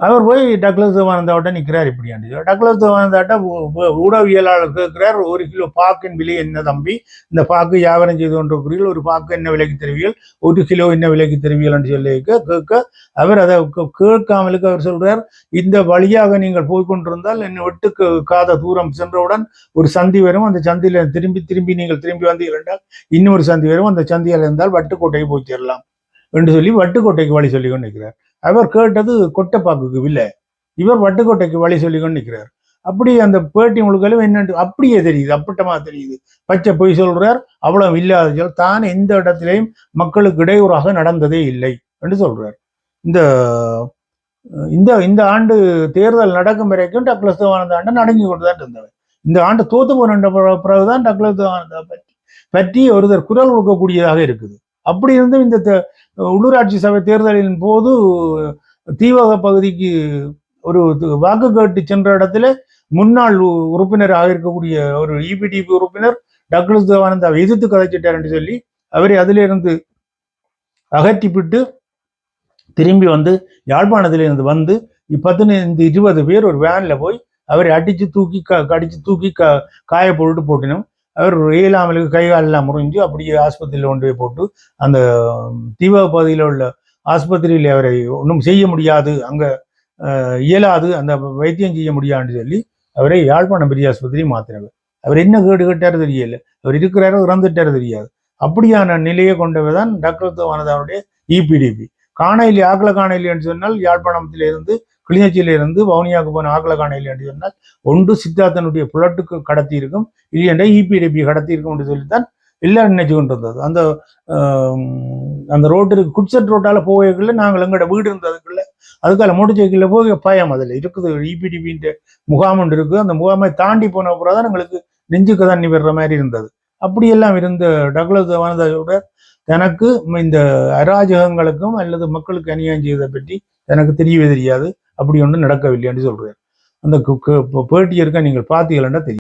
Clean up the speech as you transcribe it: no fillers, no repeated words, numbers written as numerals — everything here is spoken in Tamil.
அவர் போய் டக்ளஸ் தேவானந்தாவிட்ட நிற்கிறார் இப்படியாண்டு. டக்ளஸ் தேவானந்தாட்ட ஊடகவியலாளர் கேட்கிறார், 1 கிலோ பாக்கின் விலை என்ன தம்பி, இந்த பாக்கு வியாபாரம் செய்து கொண்டிருக்கிறீர்கள், ஒரு பாக்கு என்ன விலைக்கு தருவீர்கள், 1 கிலோ என்ன விலைக்கு தருவீர்கள் சொல்லி கேட்க அவர் அதை கேட்காமலுக்கு அவர் சொல்றார், இந்த வழியாக நீங்கள் போய்கொண்டிருந்தால் என்ன வெட்டுக்கு காத தூரம் சென்றவுடன் ஒரு சந்தி வரும், அந்த சந்தியில திரும்பி நீங்கள் திரும்பி வந்தீர்கள் என்றால் இன்னொரு சந்தி வரும், அந்த சந்தியில் இருந்தால் வட்டுக்கோட்டைக்கு போய் சேரலாம் என்று சொல்லி வட்டுக்கோட்டைக்கு வழி சொல்லி கொண்டு நிற்கிறார். அவர் கேட்டது கொட்டைப்பாக்குக்கு இல்லை, இவர் வட்டுக்கோட்டைக்கு வழி சொல்லி கொண்டு நிற்கிறார். அப்படி அந்த பேட்டி முழுக்களும் என்னன்னு அப்படியே தெரியுது, அப்பட்டமா தெரியுது. பச்சை பொய் சொல்றார், அவ்வளவு இல்லாத சொல், தான் எந்த இடத்திலையும் மக்களுக்கு இடையூறாக நடந்ததே இல்லை என்று சொல்றார். இந்த இந்த இந்த ஆண்டு தேர்தல் நடக்கும் வரைக்கும் டக்ளஸ் தேவானந்தா ஆண்டு நடங்கி கொண்டுதான் இருந்தவர். இந்த ஆண்டு தோத்து போன பிறகுதான் டக்ளஸ் தேவானந்தா பற்றி ஒருத்தர் குரல் கொடுக்கக்கூடியதாக இருக்குது. அப்படி இருந்தும் இந்த உள்ளூராட்சி சபை தேர்தலின் போது தீவக பகுதிக்கு ஒரு வாக்கு கேட்டு சென்ற இடத்துல முன்னாள் உறுப்பினராக இருக்கக்கூடிய ஒரு இபிடிபி உறுப்பினர் டக்ளஸ் தேவானந்தாவை எதிர்த்து கதைச்சிட்டார் என்று சொல்லி அவரை அதிலிருந்து அகற்றிவிட்டு திரும்பி வந்து யாழ்ப்பாணத்திலிருந்து வந்து 15-20 பேர் ஒரு வேன்ல போய் அவரை அடிச்சு தூக்கி காய போட்டினோம். அவர் இயலாமலுக்கு கைகால் எல்லாம் முறிஞ்சு அப்படியே ஆஸ்பத்திரியில் கொண்டு போய் போட்டு அந்த தீவக பகுதியில் உள்ள ஆஸ்பத்திரியில் அவரை ஒன்றும் செய்ய முடியாது, அங்க இயலாது, அந்த வைத்தியம் செய்ய முடியாதுன்னு சொல்லி அவரை யாழ்ப்பாணம் பெரிய ஆஸ்பத்திரி மாத்தினவர். அவர் என்ன கேடு கேட்டாரு தெரியல, அவர் இருக்கிறாரோ இறந்துட்டாரு தெரியாது. அப்படியான நிலையை கொண்டவர் தான் டக்ளஸ் தேவானந்தாவுடைய இபிடிபி. காணையில் ஆக்கல காணையில் என்று சொன்னால் யாழ்ப்பாணத்திலிருந்து கிளிநொச்சியிலிருந்து வவுனியாவுக்கு போன ஆக்கல காணையில் என்று சொன்னால் ஒன்று சித்தார்த்தனுடைய புலட்டுக்கு கடத்தி இருக்கும், இல்லையென்றா இபிடிபி கடத்தி இருக்கும் என்று சொல்லித்தான் எல்லாரும் நினைச்சு கொண்டு வந்தது. அந்த ரோட்டிற்கு குட்செட் ரோட்டால போகக்குள்ள நாங்கள் எங்களோட வீடு இருந்ததுக்குள்ள அதுக்கால மோட்டர் சைக்கிளில் போக பயம் அதில் இருக்குது. இபிடிபின்ற முகாம் ஒன்று இருக்குது, அந்த முகாமை தாண்டி போன அப்புறம் தான் எங்களுக்கு நெஞ்சுக்கு தண்ணி வர்ற மாதிரி இருந்தது. அப்படியெல்லாம் இருந்த டக்ளஸ் தேவானந்தாவோட எனக்கு இந்த அராஜகங்களுக்கும் அல்லது மக்களுக்கு அநியாயம் செய்வதை பற்றி எனக்கு தெரியவே தெரியாது, அப்படி ஒன்றும் நடக்கவில்லை என்று சொல்றாரு. அந்த பேட்டி இருக்க நீங்கள் பார்த்தீங்கன்னா தெரியும்.